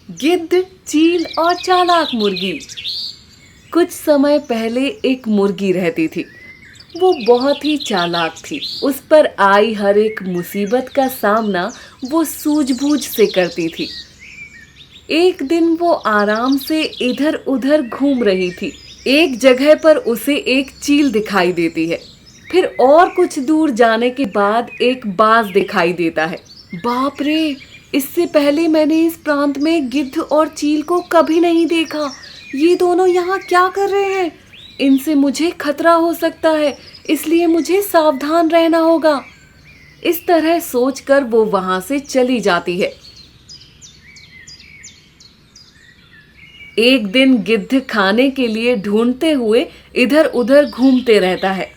गिद्ध, चील और चालाक मुर्गी। कुछ समय पहले एक मुर्गी रहती थी। वो बहुत ही चालाक थी। उस पर आई हर एक मुसीबत का सामना वो सूझबूझ से करती थी। एक दिन वो आराम से इधर उधर घूम रही थी। एक जगह पर उसे एक चील दिखाई देती है। फिर और कुछ दूर जाने के बाद एक बाज दिखाई देता है। बाप रे! इससे पहले मैंने इस प्रांत में गिद्ध और चील को कभी नहीं देखा। ये दोनों यहाँ क्या कर रहे हैं? इनसे मुझे खतरा हो सकता है, इसलिए मुझे सावधान रहना होगा। इस तरह सोचकर वो वहां से चली जाती है। एक दिन गिद्ध खाने के लिए ढूंढते हुए इधर उधर घूमते रहता है।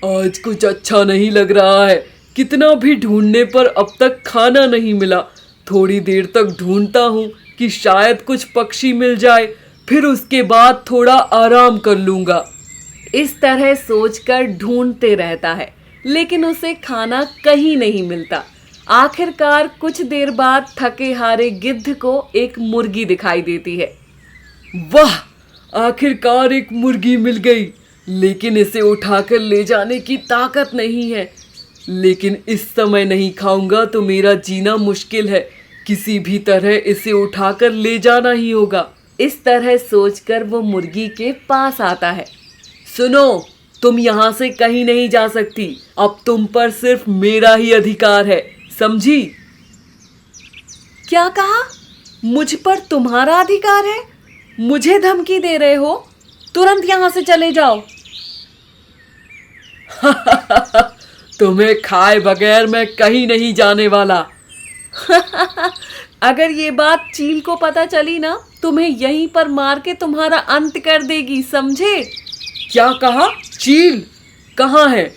आज कुछ अच्छा नहीं लग रहा है। कितना भी ढूंढने पर अब तक खाना नहीं मिला। थोड़ी देर तक ढूंढता हूँ कि शायद कुछ पक्षी मिल जाए, फिर उसके बाद थोड़ा आराम कर लूँगा। इस तरह सोचकर ढूंढते रहता है, लेकिन उसे खाना कहीं नहीं मिलता। आखिरकार कुछ देर बाद थके हारे गिद्ध को एक मुर्गी दिखाई देती है। वाह! आखिरकार एक मुर्गी मिल गई, लेकिन इसे उठाकर ले जाने की ताकत नहीं है। लेकिन इस समय नहीं खाऊंगा तो मेरा जीना मुश्किल है। किसी भी तरह इसे उठाकर ले जाना ही होगा। इस तरह सोचकर वो मुर्गी के पास आता है। सुनो, तुम यहाँ से कहीं नहीं जा सकती। अब तुम पर सिर्फ मेरा ही अधिकार है, समझी? क्या कहा? मुझ पर तुम्हारा अधिकार है? मुझे धमकी दे रहे हो? तुरंत यहाँ से चले जाओ। तुम्हें खाए बगैर मैं कहीं नहीं जाने वाला। अगर ये बात चील को पता चली ना, तुम्हें यहीं पर मार के तुम्हारा अंत कर देगी, समझे? क्या कहा? चील कहाँ है?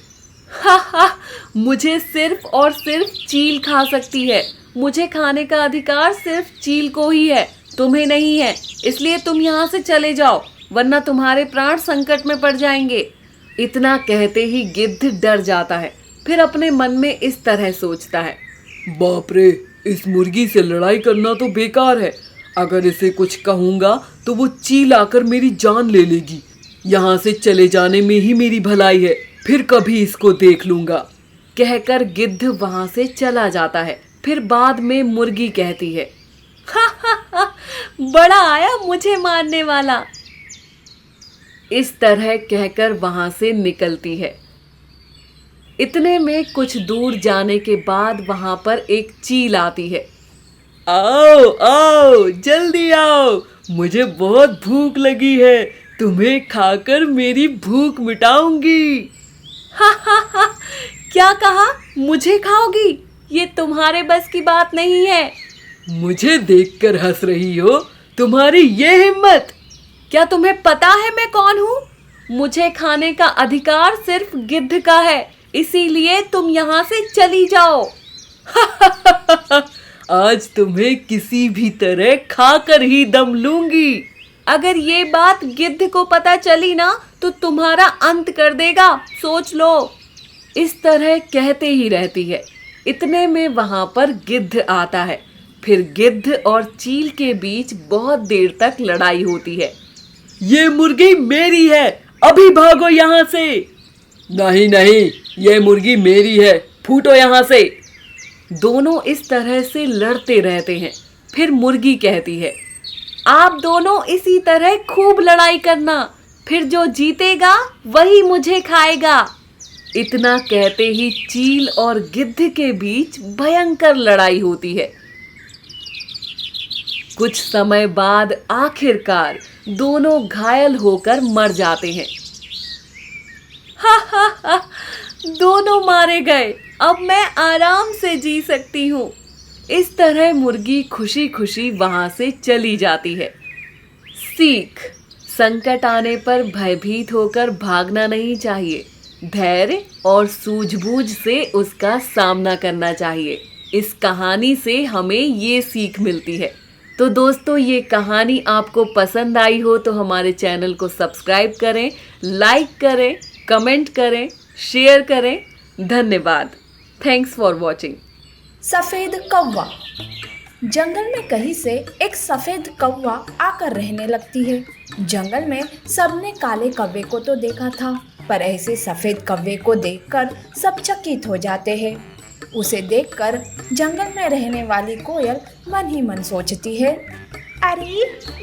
मुझे सिर्फ और सिर्फ चील खा सकती है। मुझे खाने का अधिकार सिर्फ चील को ही है, तुम्हें नहीं है। इसलिए तुम यहाँ से चले जाओ, वरना तुम्हारे प्राण संकट में पड़ जाएंगे। इतना कहते ही गिद्ध डर जाता है। फिर अपने मन में इस तरह सोचता है, बाप रे! इस मुर्गी से लड़ाई करना तो बेकार है। अगर इसे कुछ कहूँगा तो वो चील आकर मेरी जान ले लेगी। यहाँ से चले जाने में ही मेरी भलाई है। फिर कभी इसको देख लूँगा। कहकर गिद्ध वहां से चला जाता है। फिर बाद में मुर्गी कहती है, बड़ा आया मुझे मारने वाला। इस तरह कहकर वहां से निकलती है। इतने में कुछ दूर जाने के बाद वहां पर एक चील आती है। आओ आओ, जल्दी आओ, मुझे बहुत भूख लगी है। तुम्हें खाकर मेरी भूख मिटाऊंगी। क्या कहा? मुझे खाओगी? ये तुम्हारे बस की बात नहीं है। मुझे देखकर हंस रही हो? तुम्हारी ये हिम्मत! क्या तुम्हें पता है मैं कौन हूँ? मुझे खाने का अधिकार सिर्फ गिद्ध का है, इसीलिए तुम यहाँ से चली जाओ। आज तुम्हें किसी भी तरह खाकर ही दम लूंगी। अगर ये बात गिद्ध को पता चली ना, तो तुम्हारा अंत कर देगा, सोच लो। इस तरह कहते ही रहती है। इतने में वहां पर गिद्ध आता है। फिर गिद्ध और चील के बीच बहुत देर तक लड़ाई होती है। ये मुर्गी मेरी है, अभी भागो यहाँ से। नहीं नहीं, ये मुर्गी मेरी है, फूटो यहाँ से। दोनों इस तरह से लड़ते रहते हैं। फिर मुर्गी कहती है, आप दोनों इसी तरह खूब लड़ाई करना, फिर जो जीतेगा वही मुझे खाएगा। इतना कहते ही चील और गिद्ध के बीच भयंकर लड़ाई होती है। कुछ समय बाद आखिरकार दोनों घायल होकर मर जाते हैं। दोनों मारे गए, अब मैं आराम से जी सकती हूँ। इस तरह मुर्गी खुशी खुशी वहां से चली जाती है। सीख: संकट आने पर भयभीत होकर भागना नहीं चाहिए, धैर्य और सूझबूझ से उसका सामना करना चाहिए। इस कहानी से हमें ये सीख मिलती है। तो दोस्तों, ये कहानी आपको पसंद आई हो तो हमारे चैनल को सब्सक्राइब करें, लाइक करें, कमेंट करें, शेयर करें। धन्यवाद। Thanks for watching. सफेद कौवा। जंगल में कहीं से एक सफेद कौवा आकर रहने लगती है। जंगल में सबने काले कौवे को तो देखा था, पर ऐसे सफेद कौवे को देखकर सब चकित हो जाते हैं। उसे देखकर जंगल में रहने वाली कोयल मन ही मन सोचती है, अरे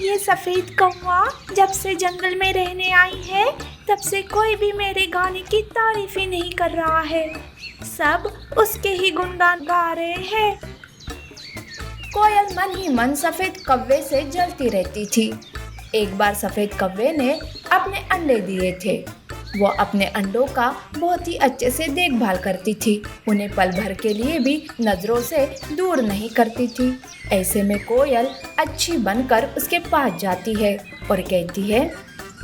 ये सफेद कौवा जब से जंगल में रहने आई है तब से कोई भी मेरे गाने की तारीफ ही नहीं कर रहा है। सब उसके ही गुणगान गा रहे हैं। कोयल मन ही मन सफेद कौवे से जलती रहती थी। एक बार सफेद कौवे ने अपने अंडे दिए थे। वो अपने अंडों का बहुत ही अच्छे से देखभाल करती थी, उन्हें पल भर के लिए भी नजरों से दूर नहीं करती थी। ऐसे में कोयल अच्छी बनकर उसके पास जाती है और कहती है,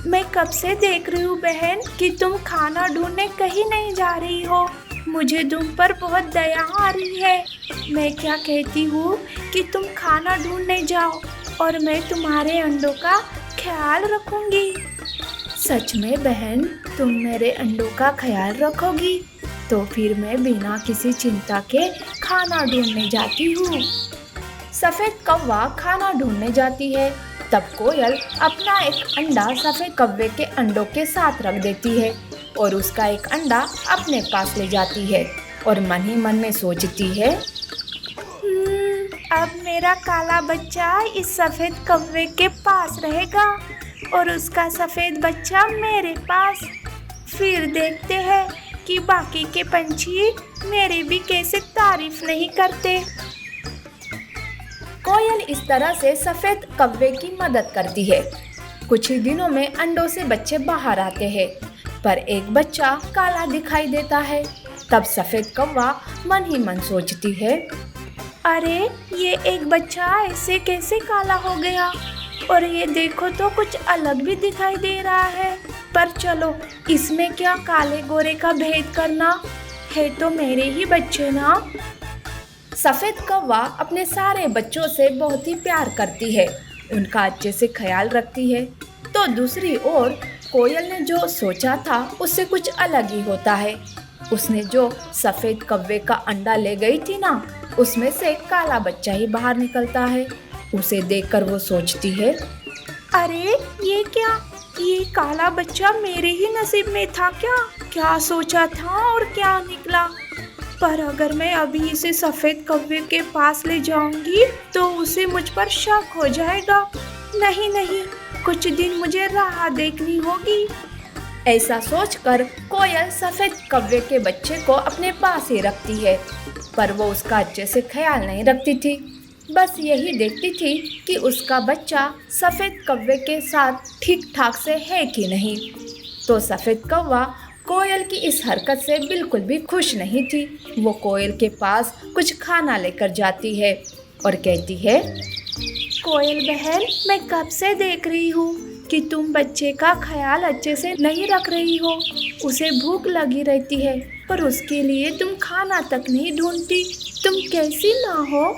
मैं कब से देख रही हूँ बहन कि तुम खाना ढूंढने कहीं नहीं जा रही हो। मुझे तुम पर बहुत दया आ रही है। मैं क्या कहती हूँ कि तुम खाना ढूंढने जाओ और मैं तुम्हारे अंडों का ख्याल रखूंगी। सच में बहन, तुम मेरे अंडों का ख्याल रखोगी? तो फिर मैं बिना किसी चिंता के खाना ढूंढने जाती हूँ। सफेद कौवा खाना ढूंढने जाती है। तब कोयल अपना एक अंडा सफेद कौवे के अंडों के साथ रख देती है और उसका एक अंडा अपने पास ले जाती है और मन ही मन में सोचती है, अब मेरा काला बच्चा इस सफेद कौवे के पास रहेगा और उसका सफेद बच्चा मेरे पास। फिर देखते हैं कि बाकी के पंछी मेरी भी कैसे तारीफ नहीं करते। कोयल इस तरह से सफेद कौवे की मदद करती है। कुछ ही दिनों में अंडों से बच्चे बाहर आते हैं, पर एक बच्चा काला दिखाई देता है। तब सफेद कौवा मन ही मन सोचती है, अरे ये एक बच्चा ऐसे कैसे काला हो गया, और ये देखो तो कुछ अलग भी दिखाई दे रहा है। पर चलो, इसमें क्या काले गोरे का भेद करना है, तो मेरे ही बच्चे ना। सफेद कौवा अपने सारे बच्चों से बहुत ही प्यार करती है, उनका अच्छे से ख्याल रखती है। तो दूसरी ओर कोयल ने जो सोचा था उससे कुछ अलग ही होता है। उसने जो सफेद कौवे का अंडा ले गई थी ना, उसमें से काला बच्चा ही बाहर निकलता है। उसे देखकर वो सोचती है, अरे ये क्या, ये काला बच्चा मेरे ही नसीब में था क्या? क्या सोचा था और क्या निकला। पर अगर मैं अभी इसे सफेद कौवे के पास ले जाऊंगी तो उसे मुझ पर शक हो जाएगा। नहीं नहीं, कुछ दिन मुझे राह देखनी होगी। ऐसा सोचकर कोयल सफेद कौवे के बच्चे को अपने पास ही रखती है, पर वो उसका अच्छे से ख्याल नहीं रखती थी। बस यही देखती थी कि उसका बच्चा सफेद कौवे के साथ ठीक ठाक से है कि नहीं। तो सफेद कौवा कोयल की इस हरकत से बिल्कुल भी खुश नहीं थी। वो कोयल के पास कुछ खाना लेकर जाती है और कहती है, कोयल बहन, मैं कब से देख रही हूँ कि तुम बच्चे का ख्याल अच्छे से नहीं रख रही हो। उसे भूख लगी रहती है, पर उसके लिए तुम खाना तक नहीं ढूंढती। तुम कैसी ना हो।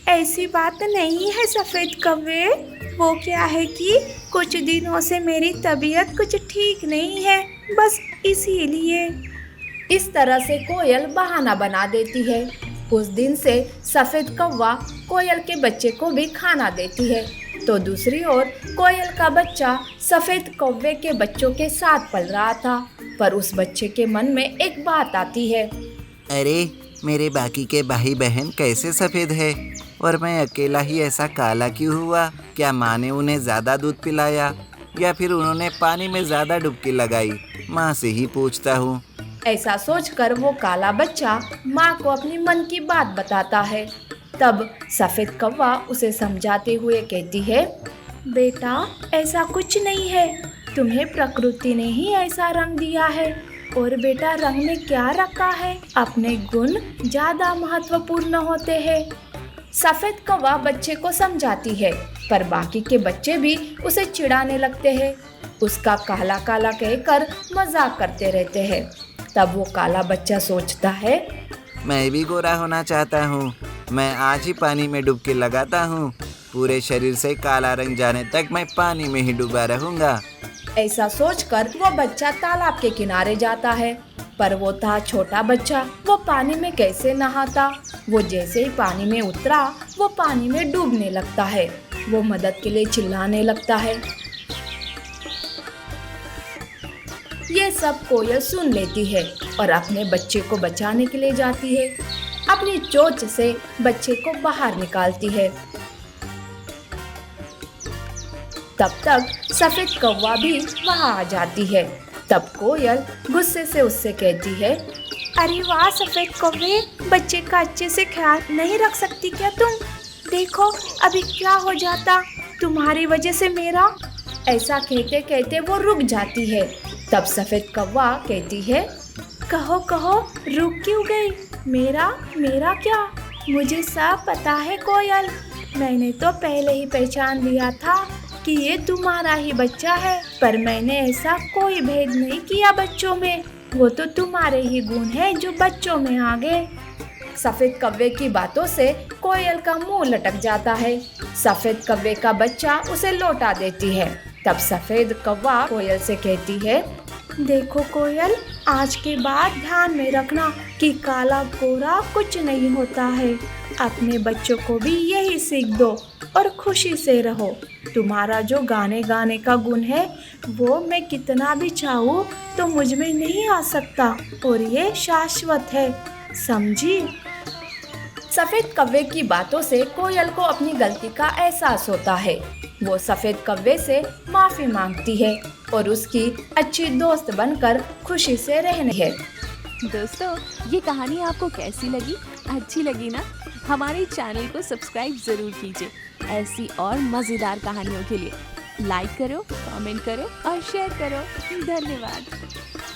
ऐसी बात नहीं है सफेद कौवे, वो क्या है कि कुछ दिनों से मेरी तबीयत कुछ ठीक नहीं है, बस इसीलिए। इस तरह से कोयल बहाना बना देती है। उस दिन से सफेद कौवा कोयल के बच्चे को भी खाना देती है। तो दूसरी ओर कोयल का बच्चा सफेद कौवे के बच्चों के साथ पल रहा था, पर उस बच्चे के मन में एक बात आती है, अरे मेरे बाकी के भाई बहन कैसे सफ़ेद है और मैं अकेला ही ऐसा काला क्यों हुआ? क्या माँ ने उन्हें ज़्यादा दूध पिलाया या फिर उन्होंने पानी में ज़्यादा डुबकी लगाई? माँ से ही पूछता हूँ। ऐसा सोचकर वो काला बच्चा माँ को अपनी मन की बात बताता है। तब सफेद कौवा उसे समझाते हुए कहती है, बेटा ऐसा कुछ नहीं है, तुम्हें प्रकृति ने ही ऐसा रंग दिया है। और बेटा रंग में क्या रखा है, अपने गुण ज़्यादा महत्वपूर्ण होते हैं। सफेद कौवा बच्चे को समझाती है, पर बाकी के बच्चे भी उसे चिढ़ाने लगते हैं। उसका काला काला कहकर मजाक करते रहते हैं। तब वो काला बच्चा सोचता है, मैं भी गोरा होना चाहता हूँ। मैं आज ही पानी में डुबकी लगाता हूँ। पूरे शरीर से काला रंग जाने तक मैं पानी में ही डूबा रहूँगा। ऐसा सोचकर वो बच्चा तालाब के किनारे जाता है, पर वो था छोटा बच्चा, वो पानी में कैसे नहाता। वो जैसे ही पानी में उतरा वो पानी में डूबने लगता है। वो मदद के लिए चिल्लाने लगता है। ये सब कोयल सुन लेती है और अपने बच्चे को बचाने के लिए जाती है। अपनी चोंच से बच्चे को बाहर निकालती है। तब तक सफेद कौवा भी वहां आ जाती है। तब कोयल गुस्से से उससे कहती है, अरे वाह सफेद कौवे, बच्चे का अच्छे से ख्याल नहीं रख सकती क्या तुम? देखो अभी क्या हो जाता तुम्हारी वजह से मेरा। ऐसा कहते कहते वो रुक जाती है। तब सफेद कौवा कहती है, कहो कहो रुक क्यों गई? मेरा क्या? मुझे सब पता है कोयल, मैंने तो पहले ही पहचान लिया था कि ये तुम्हारा ही बच्चा है। पर मैंने ऐसा कोई भेद नहीं किया बच्चों में, वो तो तुम्हारे ही गुण है जो बच्चों में आ गए। सफेद कौवे की बातों से कोयल का मुंह लटक जाता है। सफेद कौवे का बच्चा उसे लौटा देती है। तब सफेद कौवा कोयल से कहती है, देखो कोयल, आज के बाद ध्यान में रखना कि काला गोरा कुछ नहीं होता है। अपने बच्चों को भी यही सीख दो और खुशी से रहो। तुम्हारा जो गाने का गुण है वो मैं कितना भी चाहूँ तो मुझ में नहीं आ सकता और ये शाश्वत है, समझी? सफेद कौवे की बातों से कोयल को अपनी गलती का एहसास होता है। वो सफेद कौवे से माफी मांगती है और उसकी अच्छी दोस्त बनकर खुशी से रहने है। दोस्तों, ये कहानी आपको कैसी लगी? अच्छी लगी ना? हमारे चैनल को सब्सक्राइब जरूर कीजिए ऐसी और मज़ेदार कहानियों के लिए। लाइक करो, कमेंट करो और शेयर करो। धन्यवाद।